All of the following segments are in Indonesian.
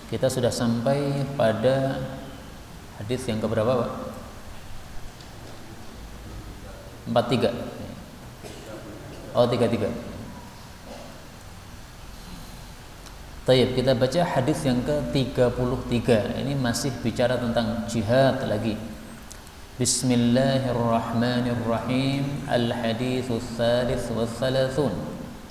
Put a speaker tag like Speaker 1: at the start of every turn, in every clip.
Speaker 1: Kita sudah sampai pada hadis yang keberapa, Pak? 43. Oh, 33. Tayyib, kita baca hadis yang ke-33. Ini masih bicara tentang jihad lagi. Bismillahirrahmanirrahim. Al-haditsus tsalits wa tsalasun.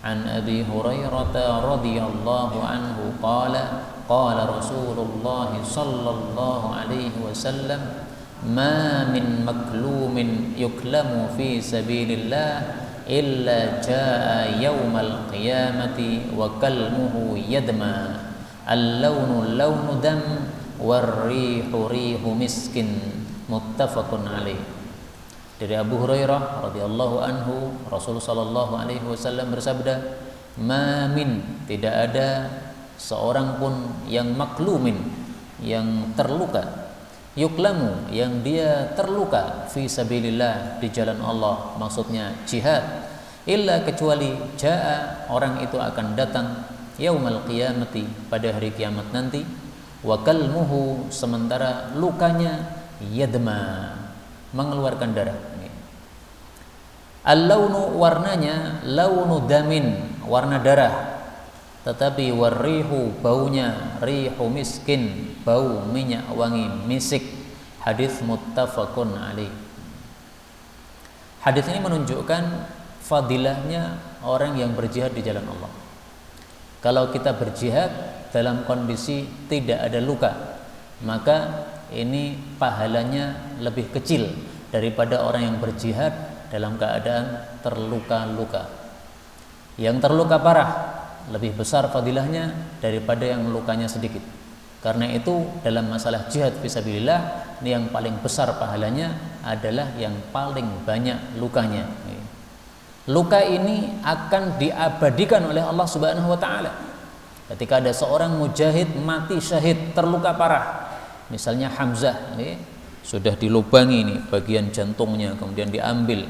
Speaker 1: An Abi Hurairah radhiyallahu anhu qala qala Rasulullah sallallahu alaihi wasallam ma min maklumin yuklamu fi sabilillah illa jaa yaumal qiyamati wa kalmuhu yadma al-launu launu dam war-rihu rihu miskin, muttafaqun alaih. Dari Abu Hurairah radhiyallahu anhu, Rasulullah sallallahu alaihi wasallam bersabda, "Ma min, tidak ada seorang pun yang maklumin, yang terluka, yuklamu, yang dia terluka fi sabilillah, di jalan Allah, maksudnya jihad, illa, kecuali jaa, orang itu akan datang yaumal qiyamati, pada hari kiamat nanti, wa kalmuhu, sementara lukanya yadma, mengeluarkan darah. Al-launu, warnanya, launu damin, warna darah, tetapi warrihu, baunya, rihu miskin, bau minyak wangi misik. Hadis muttafaqun alaih. Hadis ini menunjukkan fadilahnya orang yang berjihad di jalan Allah. Kalau kita berjihad dalam kondisi tidak ada luka, maka ini pahalanya lebih kecil daripada orang yang berjihad dalam keadaan terluka-luka. Yang terluka parah lebih besar fadilahnya daripada yang lukanya sedikit. Karena itu dalam masalah jihad fisabilillah, ini yang paling besar pahalanya adalah yang paling banyak lukanya. Luka ini akan diabadikan oleh Allah Subhanahu wa taala. Ketika ada seorang mujahid mati syahid, terluka parah, misalnya Hamzah, sudah dilubangi nih bagian jantungnya, kemudian diambil,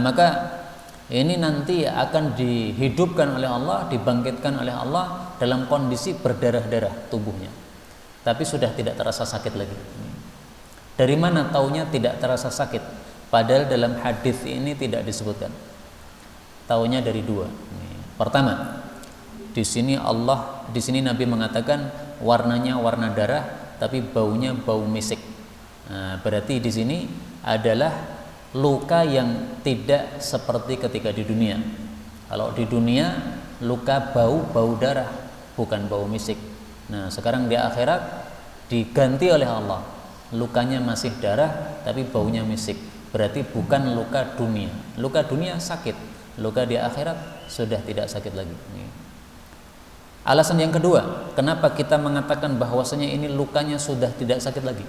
Speaker 1: maka ini nanti akan dihidupkan oleh Allah, dibangkitkan oleh Allah dalam kondisi berdarah-darah tubuhnya, tapi sudah tidak terasa sakit lagi. Dari mana taunya tidak terasa sakit? Padahal dalam hadis ini tidak disebutkan. Taunya dari dua. Pertama, di sini Nabi mengatakan warnanya warna darah, tapi baunya bau misik. Nah, berarti di sini adalah luka yang tidak seperti ketika di dunia. Kalau di dunia luka bau darah, bukan bau misik. Nah, sekarang di akhirat diganti oleh Allah, lukanya masih darah tapi baunya misik. Berarti bukan luka dunia. Luka dunia sakit, luka di akhirat sudah tidak sakit lagi. Alasan yang kedua, kenapa kita mengatakan bahwasanya ini lukanya sudah tidak sakit lagi?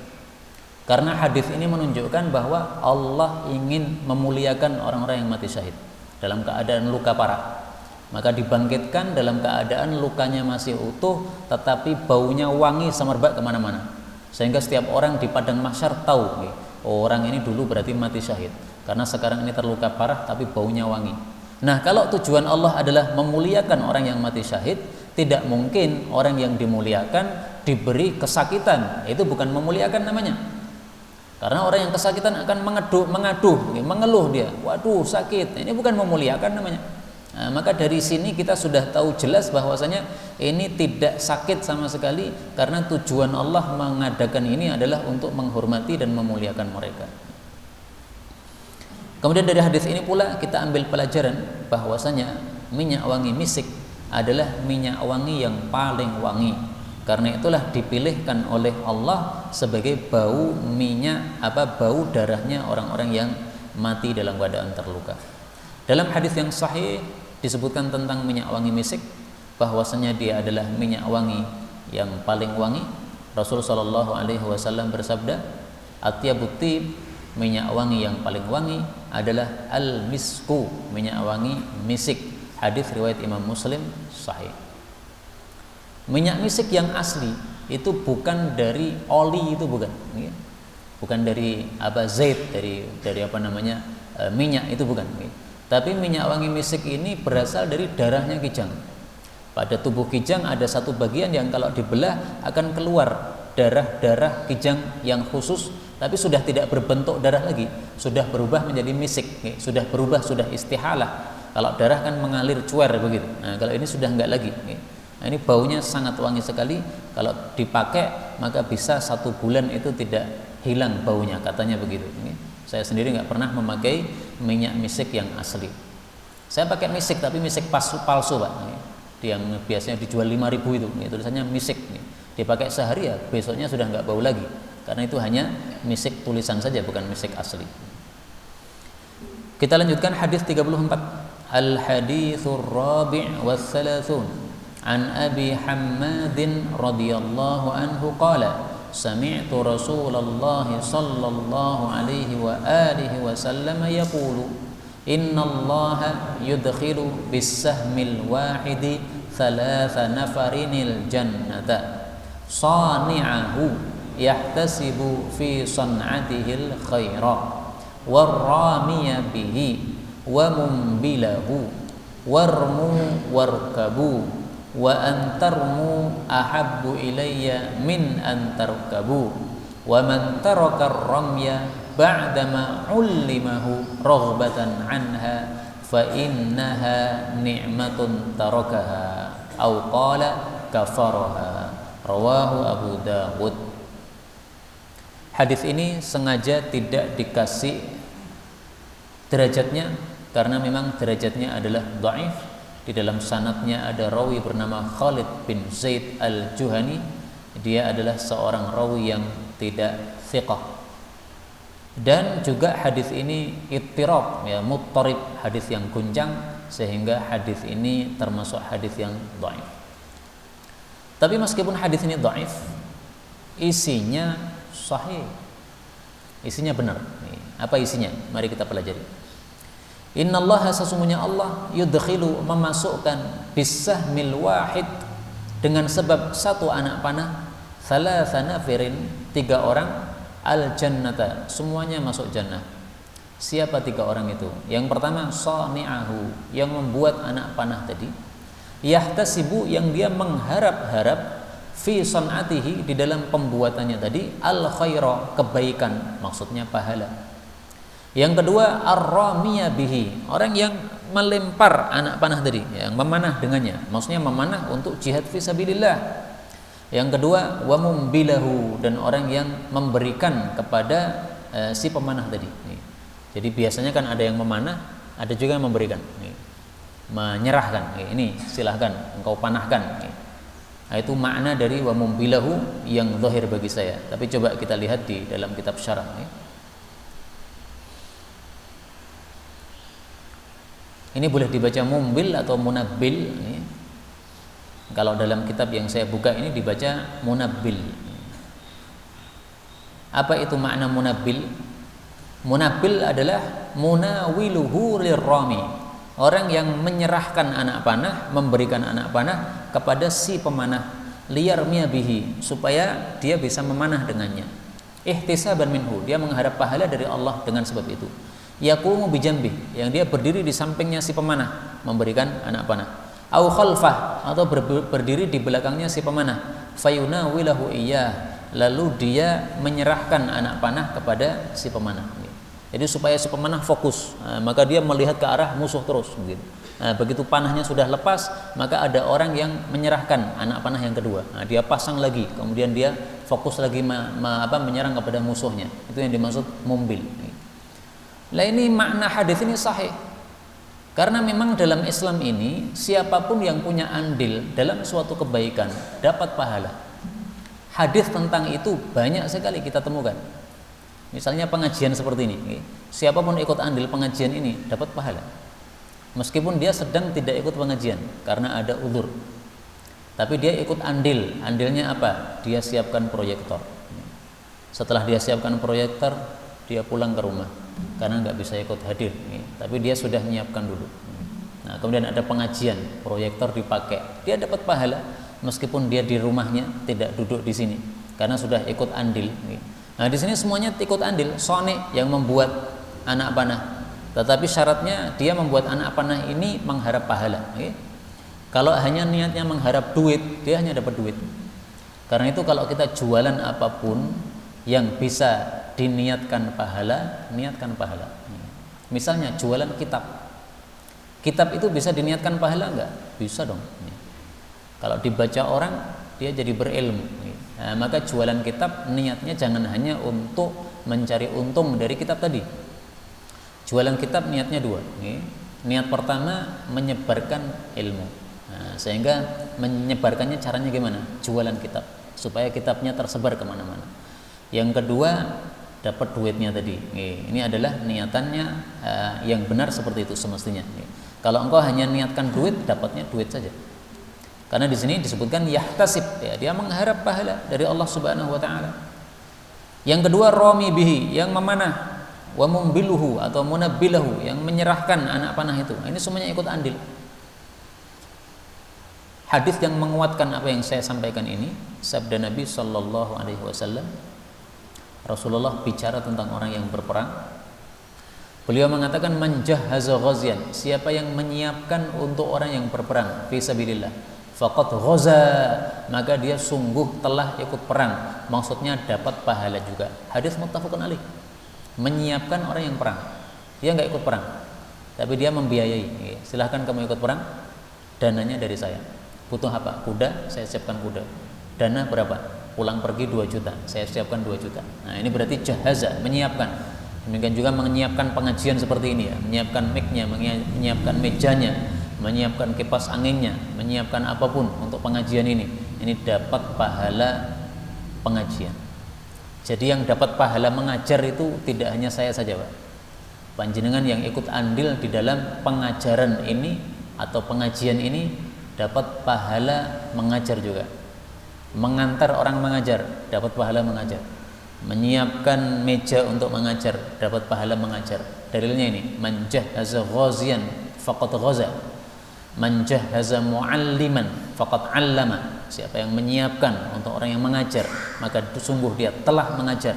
Speaker 1: Karena hadis ini menunjukkan bahwa Allah ingin memuliakan orang-orang yang mati syahid dalam keadaan luka parah. Maka dibangkitkan dalam keadaan lukanya masih utuh, tetapi baunya wangi semerbak kemana-mana. Sehingga setiap orang di padang mahsyar tahu, orang ini dulu berarti mati syahid. Karena sekarang ini terluka parah, tapi baunya wangi. Nah, kalau tujuan Allah adalah memuliakan orang yang mati syahid, tidak mungkin orang yang dimuliakan diberi kesakitan. Itu bukan memuliakan namanya. Karena orang yang kesakitan akan mengaduh, mengeluh dia. Waduh, sakit. Ini bukan memuliakan namanya. Nah, maka dari sini kita sudah tahu jelas bahwasanya ini tidak sakit sama sekali, karena tujuan Allah mengadakan ini adalah untuk menghormati dan memuliakan mereka. Kemudian dari hadis ini pula kita ambil pelajaran bahwasanya minyak wangi misik adalah minyak wangi yang paling wangi. Karena itulah dipilihkan oleh Allah sebagai bau minyak, bau darahnya orang-orang yang mati dalam keadaan terluka. Dalam hadis yang sahih disebutkan tentang minyak wangi misik, bahwasanya dia adalah minyak wangi yang paling wangi. Rasulullah Shallallahu Alaihi Wasallam bersabda, "Atyabut tib, minyak wangi yang paling wangi adalah al-misku, minyak wangi misik." Hadis riwayat Imam Muslim sahih. Minyak misik yang asli itu bukan dari oli, itu bukan dari zait, dari minyak, itu bukan. Tapi minyak wangi misik ini berasal dari darahnya kijang. Pada tubuh kijang ada satu bagian yang kalau dibelah akan keluar darah-darah kijang yang khusus, tapi sudah tidak berbentuk darah lagi, sudah berubah menjadi misik, sudah berubah, sudah istihalah. Kalau darah kan mengalir cuer begitu. Nah, kalau ini sudah enggak lagi. Nah, ini baunya sangat wangi sekali. Kalau dipakai maka bisa 1 bulan itu tidak hilang baunya, katanya begitu. Saya sendiri nggak pernah memakai minyak misik yang asli. Saya pakai misik tapi misik palsu Pak. Yang biasanya dijual 5.000 itu, tulisannya misik. Dipakai sehari ya besoknya sudah nggak bau lagi, karena itu hanya misik tulisan saja, bukan misik asli. Kita lanjutkan hadis 34. Al-hadithur rabi' wa thalathun an Abi Hammadin radhiyallahu anhu qala sami'tu Rasulullah sallallahu alaihi wa alihi wa sallam yaqulu innallaha yudkhilu bis-sahmil wahidi thalatha nafarinil jannata sani'ahu yahtasibu fi san'atihil khaira warramiya bihi wa mumbilahu warmu warkabu wa antarmu ahabbu ilayya min antarkabu wa man taraka ar-ramya ba'dama ullimahu raghbatan anha fa innaha ni'matun tarakaha au qala kafaraha. Rawahu Abu Dawud. Hadis ini sengaja tidak dikasih derajatnya karena memang derajatnya adalah dhaif. Di dalam sanadnya ada rawi bernama Khalid bin Zaid al-Juhani. Dia adalah seorang rawi yang tidak thiqah. Dan juga hadis ini ittirab, ya, muttarib, hadis yang guncang, sehingga hadis ini termasuk hadis yang dhaif. Tapi meskipun hadis ini dhaif, isinya sahih. Isinya benar. Apa isinya? Mari kita pelajari. Innallaha, sesungguhnya Allah, yudkhilu, memasukkan bisahmil wahid, dengan sebab satu anak panah, thalatha nafirin, 3 orang, al jannata, semuanya masuk jannah. Siapa 3 orang itu? Yang pertama sani'ahu, yang membuat anak panah tadi, yahtasibu, yang dia mengharap-harap, fi san'atihi, di dalam pembuatannya tadi, al khaira, kebaikan, maksudnya pahala. Yang kedua ar-ramiya bihi, orang yang melempar anak panah tadi, yang memanah dengannya, maksudnya memanah untuk jihad fisabilillah. Yang kedua wa mumbilahu, dan orang yang memberikan kepada si pemanah tadi. Jadi biasanya kan ada yang memanah, ada juga yang memberikan, menyerahkan. Ini silahkan engkau panahkan. Nah, itu makna dari wa mumbilahu yang zahir bagi saya. Tapi coba kita lihat di dalam kitab syarah. Ini boleh dibaca mumbil atau munabbil. Kalau dalam kitab yang saya buka ini dibaca munabbil. Apa itu makna munabbil? Munabbil adalah munawiluhu lirrami, orang yang menyerahkan anak panah, memberikan anak panah kepada si pemanah, liyarmiya bihi, supaya dia bisa memanah dengannya. Ihtisaban minhu, dia mengharap pahala dari Allah dengan sebab itu. Yaqumu bijambih, yang dia berdiri di sampingnya si pemanah memberikan anak panah. Au khalfah, atau berdiri di belakangnya si pemanah. Fayunawilahu iyyah, lalu dia menyerahkan anak panah kepada si pemanah. Jadi supaya si pemanah fokus, maka dia melihat ke arah musuh terus begitu. Begitu panahnya sudah lepas, maka ada orang yang menyerahkan anak panah yang kedua. Dia pasang lagi, kemudian dia fokus lagi menyerang kepada musuhnya. Itu yang dimaksud mumbil. Lah ini makna hadis ini sahih. Karena memang dalam Islam ini siapapun yang punya andil dalam suatu kebaikan dapat pahala. Hadis tentang itu banyak sekali kita temukan. Misalnya pengajian seperti ini, siapapun ikut andil pengajian ini dapat pahala. Meskipun dia sedang tidak ikut pengajian karena ada uzur. Tapi dia ikut andil. Andilnya apa? Dia siapkan proyektor. Setelah dia siapkan proyektor, dia pulang ke rumah karena nggak bisa ikut hadir, tapi dia sudah menyiapkan dulu. Nah, kemudian ada pengajian, proyektor dipakai, dia dapat pahala meskipun dia di rumahnya tidak duduk di sini karena sudah ikut andil. Nah, di sini semuanya ikut andil. Soni yang membuat anak panah, tetapi syaratnya dia membuat anak panah ini mengharap pahala. Kalau hanya niatnya mengharap duit, dia hanya dapat duit. Karena itu kalau kita jualan apapun yang bisa diniatkan pahala, niatkan pahala. Misalnya jualan kitab. Kitab itu bisa diniatkan pahala enggak? Bisa dong. Kalau dibaca orang, dia jadi berilmu. Nah, maka jualan kitab niatnya jangan hanya untuk mencari untung dari kitab tadi. Jualan kitab niatnya dua. Niat pertama menyebarkan ilmu. Nah, sehingga menyebarkannya caranya gimana? Jualan kitab supaya kitabnya tersebar kemana-mana. Yang kedua dapat duitnya tadi. Ini adalah niatannya yang benar seperti itu semestinya. Kalau engkau hanya niatkan duit, dapatnya duit saja. Karena di sini disebutkan yahtasib, ya, dia mengharap pahala dari Allah Subhanahu wa taala. Yang kedua rami bihi, yang memanah, wa mumbiluhu atau munabbilahu, yang menyerahkan anak panah itu. Ini semuanya ikut andil. Hadis yang menguatkan apa yang saya sampaikan ini, sabda Nabi sallallahu alaihi wasallam. Rasulullah bicara tentang orang yang berperang. Beliau mengatakan man jahhaza ghazian, siapa yang menyiapkan untuk orang yang berperang fi sabilillah, faqad ghaza, maka dia sungguh telah ikut perang. Maksudnya dapat pahala juga. Hadis muttafaqun alaih. Menyiapkan orang yang perang. Dia enggak ikut perang, tapi dia membiayai. Silahkan kamu ikut perang, dananya dari saya. Butuh apa? Kuda, saya siapkan kuda. Dana berapa? Pulang pergi 2 juta, saya siapkan 2 juta. Nah, ini berarti jahaza, menyiapkan. Demikian juga menyiapkan pengajian seperti ini ya, menyiapkan mic-nya, menyiapkan mejanya, menyiapkan kipas anginnya, menyiapkan apapun untuk pengajian ini. Ini dapat pahala pengajian. Jadi yang dapat pahala mengajar itu tidak hanya saya saja, Pak. Panjenengan yang ikut andil di dalam pengajaran ini atau pengajian ini dapat pahala mengajar juga. Mengantar orang mengajar dapat pahala mengajar. Menyiapkan meja untuk mengajar dapat pahala mengajar. Dalilnya ini, man jahhaza ghaziyan faqad ghaza, man jahhaza mualliman faqad 'allama. Siapa yang menyiapkan untuk orang yang mengajar, maka sungguh dia telah mengajar.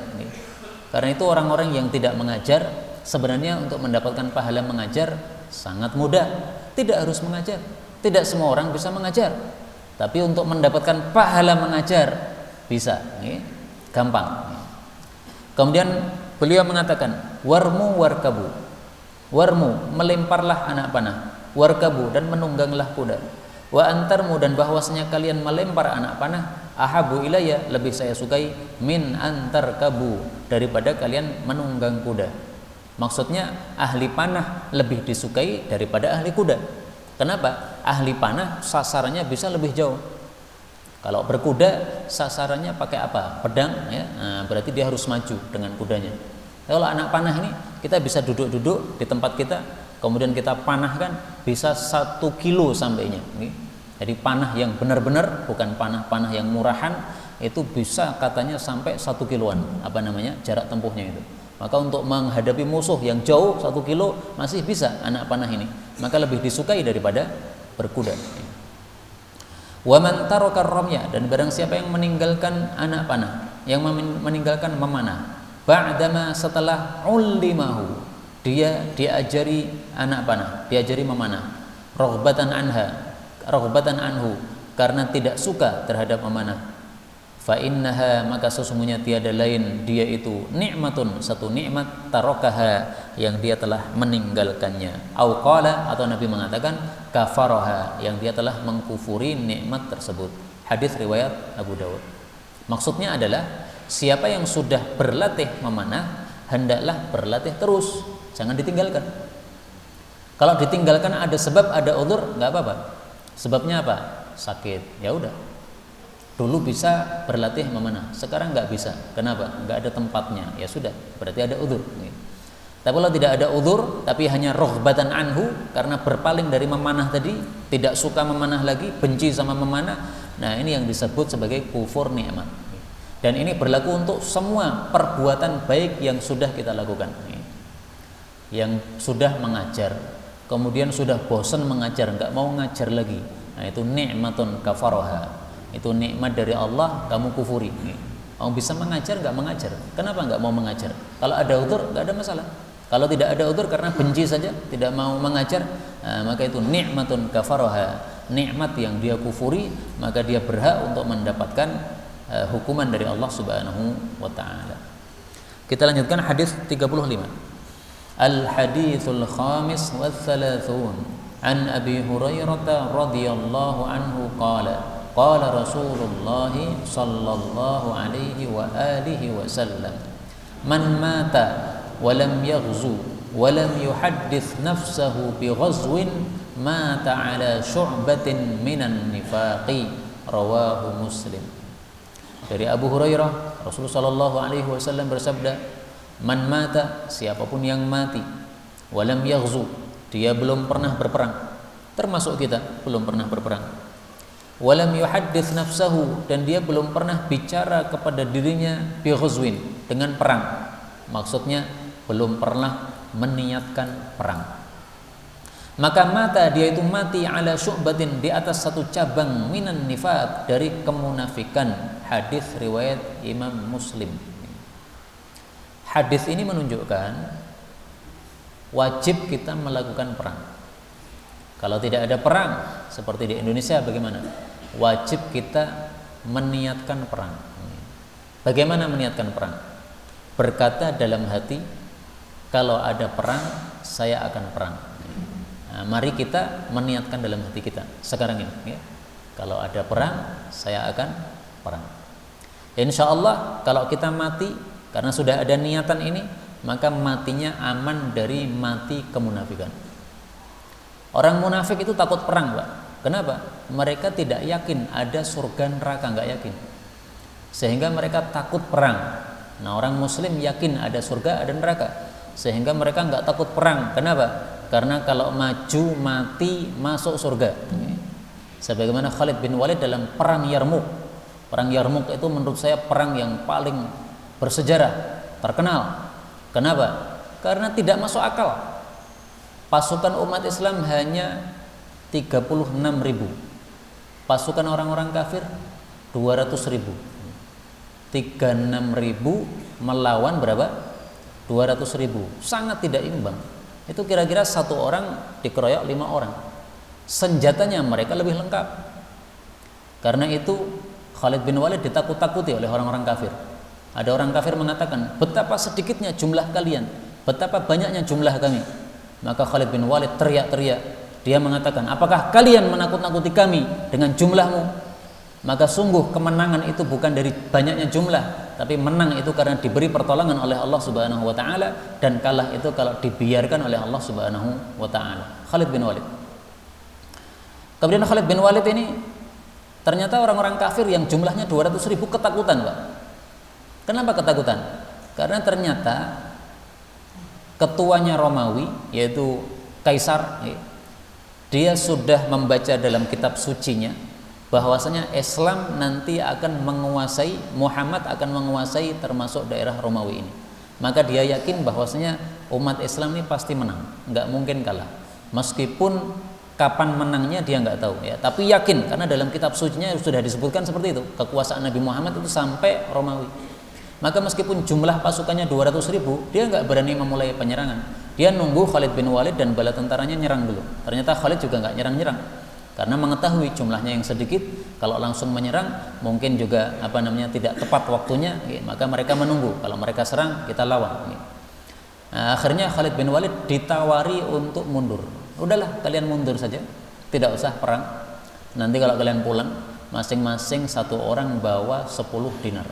Speaker 1: Karena itu orang-orang yang tidak mengajar sebenarnya untuk mendapatkan pahala mengajar sangat mudah. Tidak harus mengajar. Tidak semua orang bisa mengajar, tapi untuk mendapatkan pahala mengajar bisa, gampang. Kemudian beliau mengatakan warmu warkabu, warmu melemparlah anak panah, warkabu dan menungganglah kuda, wa antarmu dan bahwasanya kalian melempar anak panah, ahabu ilayya lebih saya sukai min antar kabu daripada kalian menunggang kuda. Maksudnya ahli panah lebih disukai daripada ahli kuda. Kenapa? Ahli panah sasarannya bisa lebih jauh. Kalau berkuda sasarannya pakai apa? Pedang, ya. Nah, berarti dia harus maju dengan kudanya. Kalau anak panah ini kita bisa duduk-duduk di tempat kita, kemudian kita panahkan bisa 1 kilo sampainya. Jadi panah yang benar-benar, bukan panah-panah yang murahan, itu bisa katanya sampai 1 kiloan. Apa namanya? Jarak tempuhnya itu. Maka untuk menghadapi musuh yang jauh 1 kilo masih bisa anak panah ini. Maka lebih disukai daripada berkuda. Wa man taraka ramya, dan barang siapa yang meninggalkan anak panah, yang meninggalkan memanah, ba'dama setelah ulimahu, dia diajari anak panah, diajari memanah, raghbatan anhu, karena tidak suka terhadap memanah. Fa innaha, maka sesungguhnya tiada lain dia itu nikmatun, satu nikmat, tarakaha, yang dia telah meninggalkannya. Au qala, atau Nabi mengatakan kafaraha, yang dia telah mengkufuri nikmat tersebut. Hadis riwayat Abu Dawud. Maksudnya adalah siapa yang sudah berlatih memanah hendaklah berlatih terus, jangan ditinggalkan. Kalau ditinggalkan ada sebab, ada uzur, nggak apa-apa. Sebabnya apa? Sakit, ya udah. Dulu bisa berlatih memanah, sekarang nggak bisa. Kenapa? Nggak ada tempatnya. Ya sudah, berarti ada uzur. Tapi kalau tidak ada uzur, tapi hanya roghbatan anhu, karena berpaling dari memanah tadi, tidak suka memanah lagi, benci sama memanah. Nah, ini yang disebut sebagai kufur nikmat. Dan ini berlaku untuk semua perbuatan baik yang sudah kita lakukan. Yang sudah mengajar, kemudian sudah bosan mengajar, nggak mau ngajar lagi. Nah, itu nikmatun kafaroha. Itu nikmat dari Allah, kamu kufuri. Kamu bisa mengajar, nggak mengajar. Kenapa nggak mau mengajar? Kalau ada uzur, nggak ada masalah. Kalau tidak ada uzur karena benci saja, tidak mau mengajar, maka itu nikmatun kafaroha. nikmat yang dia kufuri, maka dia berhak untuk mendapatkan hukuman dari Allah Subhanahu wa taala. Kita lanjutkan hadis 35. Al-haditsul khamis wa thalathun an Abi Hurairah radhiyallahu anhu qala qala Rasulullah sallallahu alaihi wa alihi wasallam man mata wa lam yaghzu wa lam yuhaddits nafsahu bi ghazwin mata ala syu'batin minan nifaqi, rawahu Muslim. Dari Abu Hurairah, Rasulullah sallallahu alaihi wasallam bersabda, man mata, siapapun yang mati, walam yaghzu, dia belum pernah berperang, termasuk kita belum pernah berperang, walam yuhaddits nafsahu, dan dia belum pernah bicara kepada dirinya bi ghazwin, dengan perang, maksudnya belum pernah meniatkan perang, maka mata, dia itu mati ala syu'batin, di atas satu cabang minan nifaq, dari kemunafikan. Hadis riwayat Imam Muslim. Hadis ini menunjukkan wajib kita melakukan perang. Kalau tidak ada perang seperti di Indonesia bagaimana? Wajib kita meniatkan perang. Bagaimana meniatkan perang? Berkata dalam hati, kalau ada perang saya akan perang. Nah, mari kita meniatkan dalam hati kita sekarang ini, ya. Kalau ada perang saya akan perang. Insya Allah kalau kita mati karena sudah ada niatan ini, maka matinya aman dari mati kemunafikan. Orang munafik itu takut perang, Pak. Kenapa? Mereka tidak yakin ada surga neraka, nggak yakin, sehingga mereka takut perang. Nah, orang muslim yakin ada surga, ada neraka, sehingga mereka nggak takut perang. Kenapa? Karena kalau maju mati masuk surga. Sebagaimana Khalid bin Walid dalam perang Yarmuk. Perang Yarmuk itu menurut saya perang yang paling bersejarah, terkenal. Kenapa? Karena tidak masuk akal. Pasukan umat Islam hanya 36.000. Pasukan orang-orang kafir 200.000. 36.000 melawan berapa? 200.000. Sangat tidak imbang. Itu kira-kira satu orang dikeroyok 5 orang. Senjatanya mereka lebih lengkap. Karena itu Khalid bin Walid ditakut-takuti oleh orang-orang kafir. Ada orang kafir mengatakan, betapa sedikitnya jumlah kalian, betapa banyaknya jumlah kami. Maka Khalid bin Walid teriak-teriak. Dia mengatakan, apakah kalian menakut-nakuti kami dengan jumlahmu? Maka sungguh kemenangan itu bukan dari banyaknya jumlah, tapi menang itu karena diberi pertolongan oleh Allah Subhanahu wa taala, dan kalah itu kalau dibiarkan oleh Allah Subhanahu wa taala. Khalid bin Walid. Kemudian Khalid bin Walid ini ternyata orang-orang kafir yang jumlahnya 200.000 ketakutan, Pak. Kenapa ketakutan? Karena ternyata ketuanya Romawi, yaitu Kaisar, dia sudah membaca dalam kitab sucinya bahwasanya Islam nanti akan menguasai, Muhammad akan menguasai termasuk daerah Romawi ini. Maka dia yakin bahwasanya umat Islam ini pasti menang, nggak mungkin kalah. Meskipun kapan menangnya dia nggak tahu, ya, tapi yakin karena dalam kitab sucinya sudah disebutkan seperti itu, kekuasaan Nabi Muhammad itu sampai Romawi. Maka meskipun jumlah pasukannya 200.000, dia nggak berani memulai penyerangan. Dia nunggu Khalid bin Walid dan bala tentaranya nyerang dulu. Ternyata Khalid juga nggak nyerang-nyerang karena mengetahui jumlahnya yang sedikit, kalau langsung menyerang mungkin juga tidak tepat waktunya, ya, maka mereka menunggu. Kalau mereka serang kita lawan. Ya. Nah, akhirnya Khalid bin Walid ditawari untuk mundur. Udahlah, kalian mundur saja, tidak usah perang. Nanti kalau kalian pulang, masing-masing satu orang bawa 10 dinar.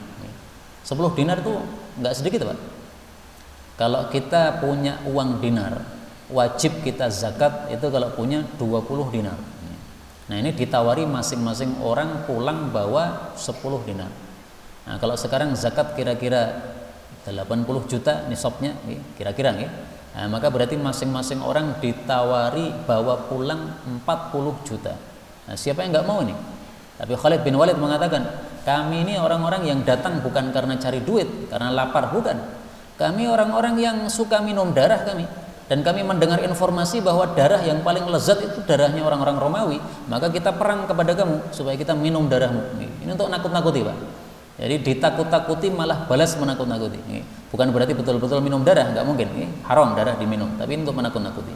Speaker 1: 10 dinar itu nggak sedikit, Pak. Kalau kita punya uang dinar, wajib kita zakat itu kalau punya 20 dinar. Nah, ini ditawari masing-masing orang pulang bawa 10 dinar. Nah, kalau sekarang zakat kira-kira 80 juta nisabnya, kira-kira, nah, maka berarti masing-masing orang ditawari bawa pulang 40 juta. Nah, siapa yang nggak mau ini? Tapi Khalid bin Walid mengatakan, kami ini orang-orang yang datang bukan karena cari duit, karena lapar, bukan. Kami orang-orang yang suka minum darah kami, dan kami mendengar informasi bahwa darah yang paling lezat itu darahnya orang-orang Romawi, maka kita perang kepada kamu supaya kita minum darahmu. Ini untuk nakut-nakuti, Pak. Jadi ditakut-takuti malah balas menakut-nakuti. Bukan berarti betul-betul minum darah, nggak mungkin. Haram darah diminum, tapi untuk menakut-nakuti.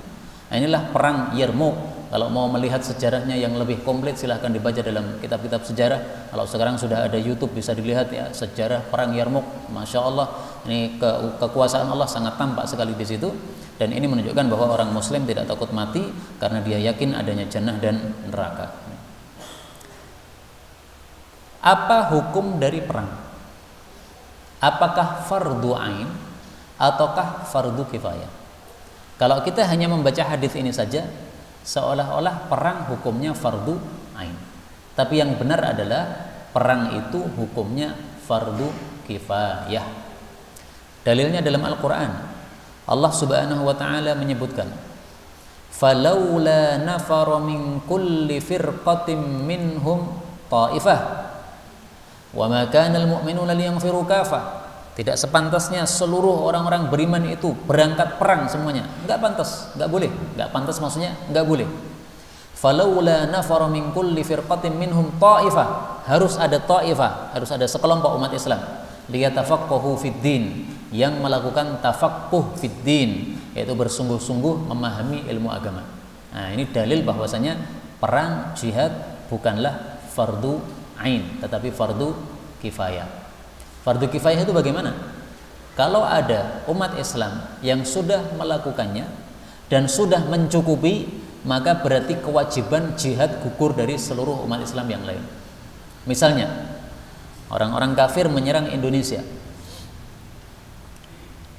Speaker 1: Nah, inilah perang Yarmuk. Kalau mau melihat sejarahnya yang lebih komplit silahkan dibaca dalam kitab-kitab sejarah. Kalau sekarang sudah ada YouTube bisa dilihat ya, sejarah perang Yarmuk. Masya Allah, ini kekuasaan Allah sangat tampak sekali di situ. Dan ini menunjukkan bahwa orang Muslim tidak takut mati karena dia yakin adanya jannah dan neraka. Apa hukum dari perang? Apakah fardu ain ataukah fardu kifayah? Kalau kita hanya membaca hadis ini saja, seolah-olah perang hukumnya fardu ain. Tapi yang benar adalah perang itu hukumnya fardu kifayah. Dalilnya dalam Al-Quran. Allah Subhanahu wa taala menyebutkan, "Falaula nafara min kulli firqatin minhum ta'ifah wa ma kana al-mu'minuna liyanfiru kafah." Tidak sepantasnya seluruh orang-orang beriman itu berangkat perang semuanya. Enggak pantas, enggak boleh. Enggak pantas maksudnya enggak boleh. Falaula nafara min kulli firqatin minhum ta'ifah. Harus ada ta'ifah, harus ada sekelompok umat Islam. Liyatafaqahu fid din, yang melakukan tafaqquh fid din, yaitu bersungguh-sungguh memahami ilmu agama. Nah, ini dalil bahwasanya perang jihad bukanlah fardu ain, tetapi fardu kifayah. Fardu kifayah itu bagaimana? Kalau ada umat Islam yang sudah melakukannya dan sudah mencukupi, maka berarti kewajiban jihad gugur dari seluruh umat Islam yang lain. Misalnya, orang-orang kafir menyerang Indonesia.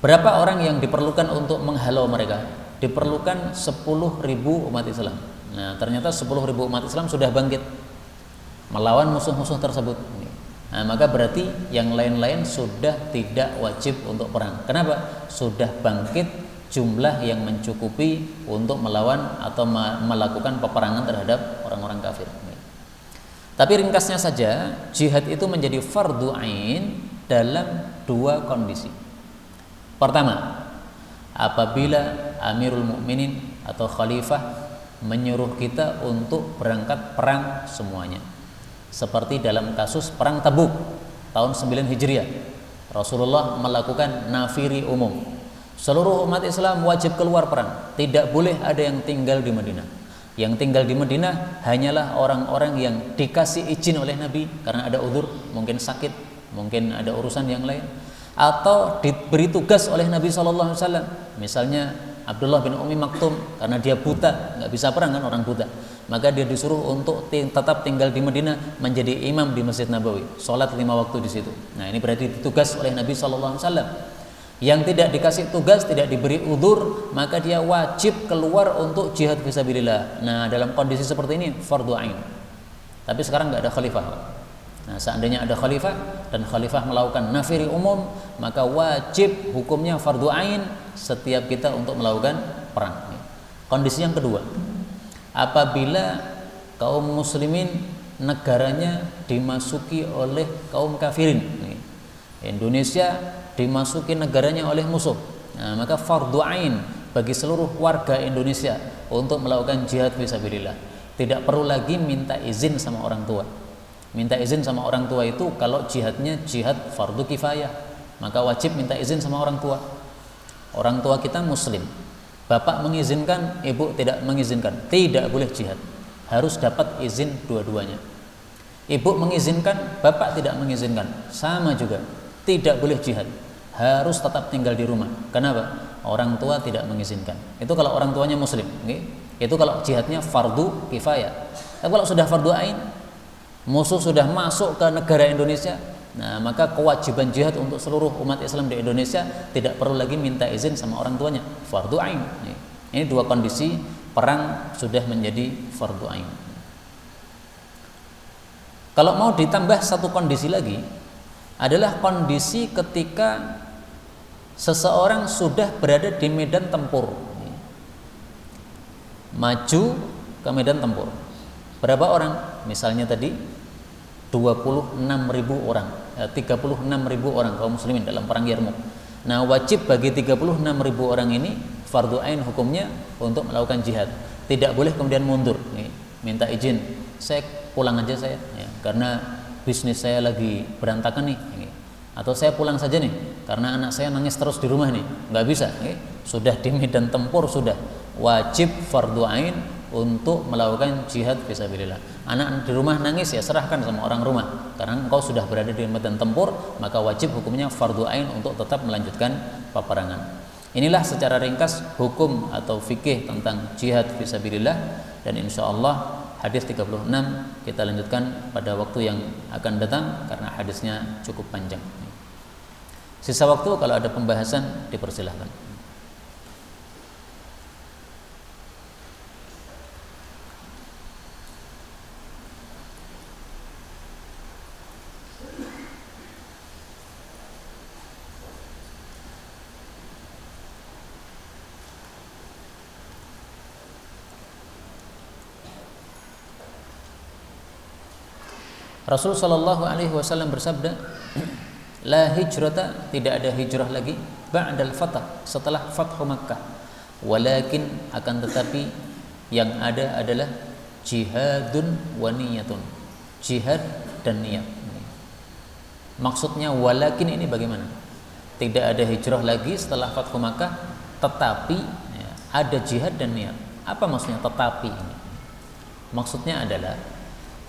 Speaker 1: Berapa orang yang diperlukan untuk menghalau mereka? Diperlukan 10.000 umat Islam. Nah, ternyata 10.000 umat Islam sudah bangkit melawan musuh-musuh tersebut. Nah, maka berarti yang lain-lain sudah tidak wajib untuk perang. Kenapa? Sudah bangkit jumlah yang mencukupi untuk melawan atau melakukan peperangan terhadap orang-orang kafir. Tapi ringkasnya saja, jihad itu menjadi fardu ain dalam dua kondisi. Pertama, apabila Amirul Mukminin atau khalifah menyuruh kita untuk berangkat perang semuanya. Seperti dalam kasus perang Tabuk tahun 9 Hijriah, Rasulullah melakukan nafiri umum. Seluruh umat Islam wajib keluar perang, tidak boleh ada yang tinggal di Madinah. Yang tinggal di Madinah hanyalah orang-orang yang dikasih izin oleh Nabi karena ada udzur, mungkin sakit, mungkin ada urusan yang lain, atau diberi tugas oleh Nabi SAW. Misalnya Abdullah bin Umi Maktum, karena dia buta, nggak bisa perang kan, orang buta, maka dia disuruh untuk tetap tinggal di Madinah menjadi imam di Masjid Nabawi, sholat 5 waktu di situ. Nah, ini berarti ditugas oleh Nabi SAW. Yang tidak dikasih tugas, tidak diberi udzur, maka dia wajib keluar untuk jihad fisabilillah. Nah, dalam kondisi seperti ini fardu ain. Tapi sekarang nggak ada khalifah. Nah, seandainya ada khalifah dan khalifah melakukan nafiri umum, maka wajib hukumnya fardu ain setiap kita untuk melakukan perang. Kondisi yang kedua, apabila kaum muslimin negaranya dimasuki oleh kaum kafirin, Indonesia dimasuki negaranya oleh musuh, nah, maka fardu ain bagi seluruh warga Indonesia untuk melakukan jihad fisabilillah. Tidak perlu lagi minta izin sama orang tua. Minta izin sama orang tua itu kalau jihadnya jihad fardu kifayah, maka wajib minta izin sama orang tua. Orang tua kita muslim, bapak mengizinkan, ibu tidak mengizinkan, tidak boleh jihad. Harus dapat izin dua-duanya. Ibu mengizinkan, bapak tidak mengizinkan, sama juga, tidak boleh jihad. Harus tetap tinggal di rumah. Kenapa? Orang tua tidak mengizinkan. Itu kalau orang tuanya muslim, okay? Itu kalau jihadnya fardu kifayah. Tapi kalau sudah fardu ain, musuh sudah masuk ke negara Indonesia, nah, maka kewajiban jihad untuk seluruh umat Islam di Indonesia tidak perlu lagi minta izin sama orang tuanya, fardu ain. Ini dua kondisi perang sudah menjadi fardu ain. Kalau mau ditambah satu kondisi lagi, adalah kondisi ketika seseorang sudah berada di medan tempur, maju ke medan tempur. Berapa orang? Misalnya tadi 26.000 orang, 36.000 orang kaum muslimin dalam perang Yarmuk. Nah, wajib bagi 36.000 orang ini fardu ain hukumnya untuk melakukan jihad. Tidak boleh kemudian mundur, minta izin, saya pulang aja saya, ya, karena bisnis saya lagi berantakan nih, atau saya pulang saja nih karena anak saya nangis terus di rumah nih. Nggak bisa, sudah di medan tempur, sudah wajib fardu ain untuk melakukan jihad fisabilillah. Anak di rumah nangis, ya serahkan sama orang rumah, karena engkau sudah berada di medan tempur, maka wajib hukumnya fardu ain untuk tetap melanjutkan peperangan. Inilah secara ringkas hukum atau fikih tentang jihad fisabilillah, dan insyaallah hadis 36 kita lanjutkan pada waktu yang akan datang karena hadisnya cukup panjang. Sisa waktu kalau ada pembahasan dipersilahkan. Rasul sallallahu alaihi wasallam bersabda, la hijrata, tidak ada hijrah lagi ba'dal fath, setelah fathu Makkah, walakin, akan tetapi yang ada adalah jihadun wa niyatun, jihad dan niat. Maksudnya walakin ini bagaimana? Tidak ada hijrah lagi setelah fathu Makkah, tetapi ya, ada jihad dan niat. Apa maksudnya tetapi ini? Maksudnya adalah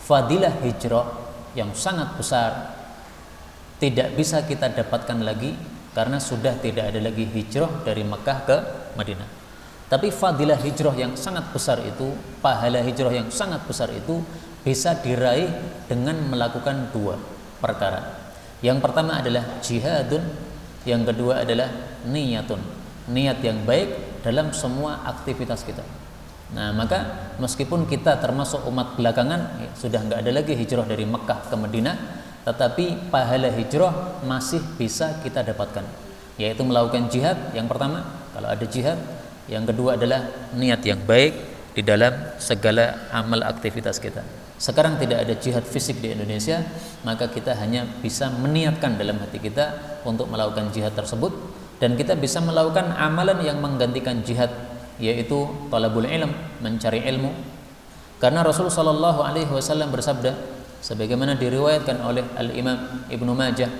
Speaker 1: fadilah hijrah yang sangat besar tidak bisa kita dapatkan lagi karena sudah tidak ada lagi hijrah dari Mekah ke Madinah. Tapi fadilah hijrah yang sangat besar itu, pahala hijrah yang sangat besar itu bisa diraih dengan melakukan dua perkara. Yang pertama adalah jihadun, yang kedua adalah niyatun, niat yang baik dalam semua aktivitas kita. Nah, maka meskipun kita termasuk umat belakangan, ya, sudah nggak ada lagi hijrah dari Mekah ke Madinah, tetapi pahala hijrah masih bisa kita dapatkan, yaitu melakukan jihad. Yang pertama, kalau ada jihad. Yang kedua adalah niat yang baik di dalam segala amal aktivitas kita. Sekarang tidak ada jihad fisik di Indonesia, maka kita hanya bisa meniatkan dalam hati kita untuk melakukan jihad tersebut, dan kita bisa melakukan amalan yang menggantikan jihad, yaitu talabul ilm, mencari ilmu. Karena Rasulullah sallallahu alaihi wasallam bersabda, sebagaimana diriwayatkan oleh Al-Imam Ibnu Majah,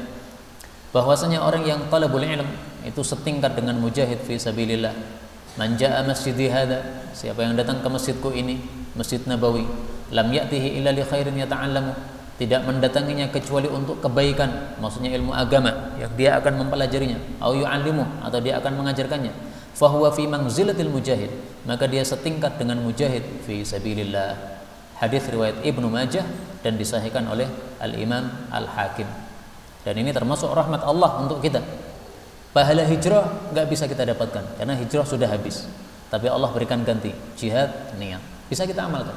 Speaker 1: bahwasanya orang yang talabul ilm itu setingkat dengan mujahid fi sabilillah. Man jaa masjidi hadza, siapa yang datang ke masjidku ini, Masjid Nabawi, lam ya'tihi illa li khairin yata'allamu, tidak mendatanginya kecuali untuk kebaikan, maksudnya ilmu agama yang dia akan mempelajarinya, au yu'allimu, atau dia akan mengajarkannya, fahuwa fi manzilatil mujahid, maka dia setingkat dengan mujahid fi sabilillah. Hadis riwayat Ibnu Majah dan disahihkan oleh Al-Imam Al-Hakim. Dan ini termasuk rahmat Allah untuk kita. Pahala hijrah nggak bisa kita dapatkan karena hijrah sudah habis, tapi Allah berikan ganti jihad, niat, bisa kita amalkan.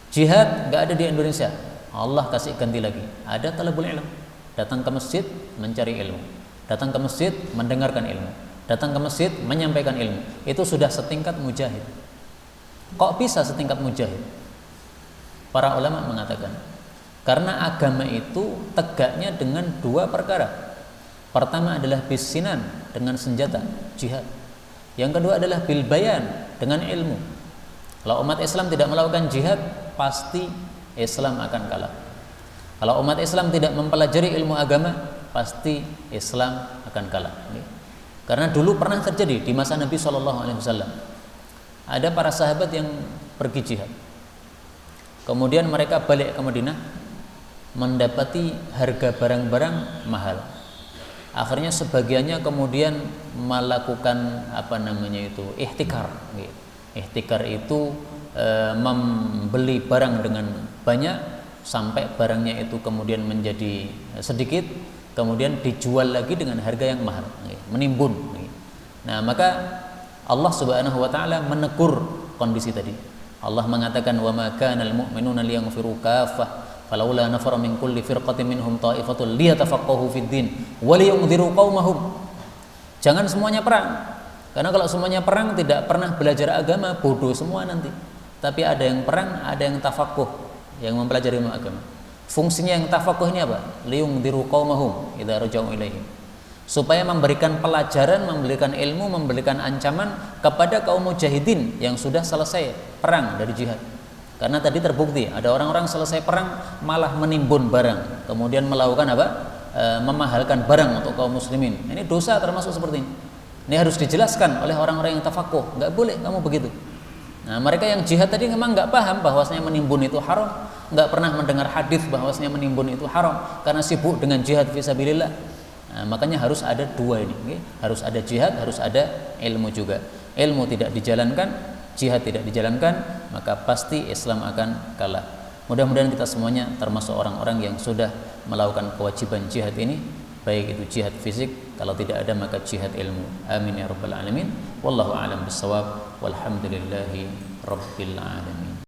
Speaker 1: Jihad nggak ada di Indonesia, Allah kasih ganti lagi, ada talabul ilm, datang ke masjid mencari ilmu, datang ke masjid mendengarkan ilmu, datang ke masjid menyampaikan ilmu. Itu sudah setingkat mujahid. Kok bisa setingkat mujahid? Para ulama mengatakan karena agama itu tegaknya dengan dua perkara. Pertama adalah bisinan, dengan senjata, jihad. Yang kedua adalah bil bayan, dengan ilmu. Kalau umat Islam tidak melakukan jihad, pasti Islam akan kalah. Kalau umat Islam tidak mempelajari ilmu agama, pasti Islam akan kalah. Karena dulu pernah terjadi di masa Nabi SAW, ada para sahabat yang pergi jihad, kemudian mereka balik ke Madinah, mendapati harga barang-barang mahal. Akhirnya sebagiannya kemudian melakukan ihtikar. Ihtikar itu membeli barang dengan banyak sampai barangnya itu kemudian menjadi sedikit, kemudian dijual lagi dengan harga yang mahal, menimbun. Nah, maka Allah Subhanahu wa taala menegur kondisi tadi. Allah mengatakan, wa ma kanal mu'minuna liyaghfiru kaffah falaula nafara min kulli firqatin minhum ta'ifatul liyatafaqahu fid din wa liyunziru qaumahum. Jangan semuanya perang, karena kalau semuanya perang tidak pernah belajar agama, bodoh semua nanti. Tapi ada yang perang, ada yang tafakuh, yang mempelajari ilmu agama. Fungsinya yang tafakuh ini apa? Liyunziru qaumahum idza raja'u ilaihim, supaya memberikan pelajaran, memberikan ilmu, memberikan ancaman kepada kaum mujahidin yang sudah selesai perang dari jihad. Karena tadi terbukti ada orang-orang selesai perang malah menimbun barang, kemudian melakukan memahalkan barang untuk kaum muslimin. Ini dosa termasuk seperti ini. Ini harus dijelaskan oleh orang-orang yang tafakuh. Nggak boleh kamu begitu. Nah, mereka yang jihad tadi memang nggak paham bahwasanya menimbun itu haram, nggak pernah mendengar hadis bahwasanya menimbun itu haram karena sibuk dengan jihad fisabilillah. Nah, makanya harus ada dua ini, okay? Harus ada jihad, harus ada ilmu juga. Ilmu tidak dijalankan, jihad tidak dijalankan, maka pasti Islam akan kalah. Mudah-mudahan kita semuanya termasuk orang-orang yang sudah melakukan kewajiban jihad ini, baik itu jihad fisik, kalau tidak ada maka jihad ilmu. Amin ya rabbal alamin. Wallahu a'lam bissawab. Walhamdulillahi rabbil alamin.